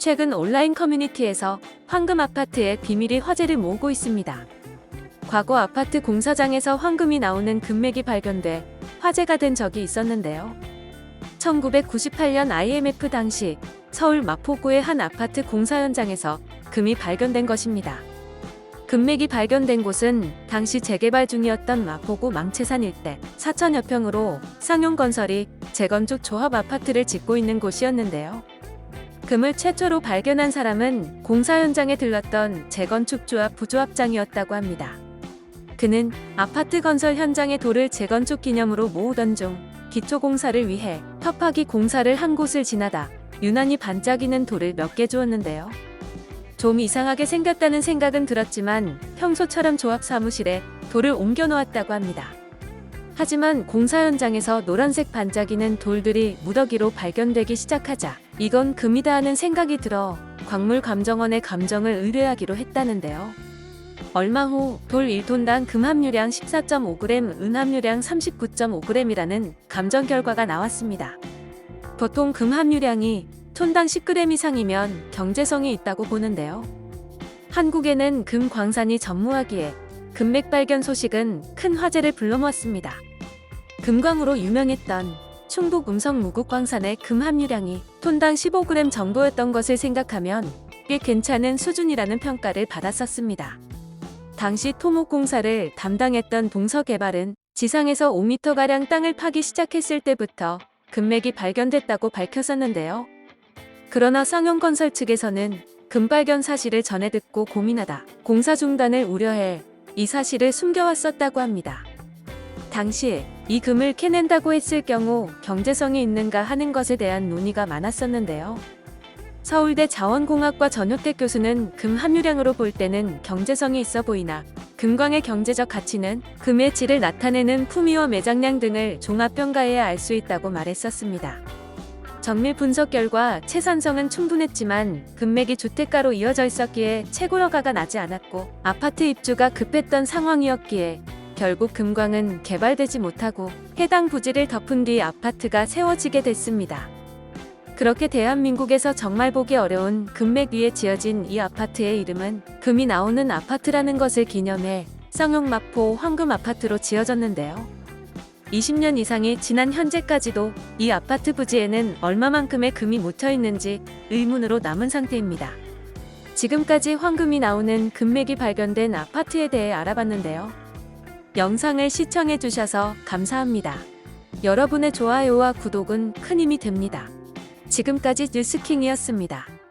최근 온라인 커뮤니티에서 황금 아파트의 비밀이 화제를 모으고 있습니다. 과거 아파트 공사장에서 황금이 나오는 금맥이 발견돼 화제가 된 적이 있었는데요. 1998년 IMF 당시 서울 마포구의 한 아파트 공사 현장에서 금이 발견된 것입니다. 금맥이 발견된 곳은 당시 재개발 중이었던 마포구 망채산 일대 4천여 평으로 쌍용건설이 재건축 조합 아파트를 짓고 있는 곳이었는데요. 금을 최초로 발견한 사람은 공사 현장에 들렀던 재건축 조합 부조합장이었다고 합니다. 그는 아파트 건설 현장의 돌을 재건축 기념으로 모으던 중 기초공사를 위해 터파기 공사를 한 곳을 지나다 유난히 반짝이는 돌을 몇 개 주었는데요. 좀 이상하게 생겼다는 생각은 들었지만 평소처럼 조합 사무실에 돌을 옮겨 놓았다고 합니다. 하지만 공사 현장에서 노란색 반짝이는 돌들이 무더기로 발견되기 시작하자 이건 금이다 하는 생각이 들어 광물감정원에 감정을 의뢰하기로 했다는데요. 얼마 후 돌 1톤당 금 함유량 14.5g, 은 함유량 39.5g이라는 감정 결과가 나왔습니다. 보통 금 함유량이 톤당 10g 이상이면 경제성이 있다고 보는데요. 한국에는 금 광산이 전무하기에 금맥 발견 소식은 큰 화제를 불러모았습니다. 금광으로 유명했던 충북 음성 무국광산의 금 함유량이 톤당 15g 정도였던 것을 생각하면 꽤 괜찮은 수준이라는 평가를 받았었습니다. 당시 토목공사를 담당했던 동서개발은 지상에서 5m가량 땅을 파기 시작했을 때부터 금맥이 발견됐다고 밝혔었는데요. 그러나 쌍용건설 측에서는 금 발견 사실을 전해 듣고 고민하다 공사 중단을 우려해 이 사실을 숨겨왔었다고 합니다. 당시 이 금을 캐낸다고 했을 경우 경제성이 있는가 하는 것에 대한 논의가 많았었는데요. 서울대 자원공학과 전효택 교수는 금 함유량으로 볼 때는 경제성이 있어 보이나 금광의 경제적 가치는 금의 질을 나타내는 품위와 매장량 등을 종합평가해야 알 수 있다고 말했었습니다. 정밀 분석 결과 채산성은 충분했지만 금맥이 주택가로 이어져 있었기에 채굴허가가 나지 않았고 아파트 입주가 급했던 상황이었기에 결국 금광은 개발되지 못하고 해당 부지를 덮은 뒤 아파트가 세워지게 됐습니다. 그렇게 대한민국에서 정말 보기 어려운 금맥 위에 지어진 이 아파트의 이름은 금이 나오는 아파트라는 것을 기념해 쌍용마포 황금아파트로 지어졌는데요. 20년 이상이 지난 현재까지도 이 아파트 부지에는 얼마만큼의 금이 묻혀 있는지 의문으로 남은 상태입니다. 지금까지 황금이 나오는 금맥이 발견된 아파트에 대해 알아봤는데요. 영상을 시청해주셔서 감사합니다. 여러분의 좋아요와 구독은 큰 힘이 됩니다. 지금까지 뉴스킹이었습니다.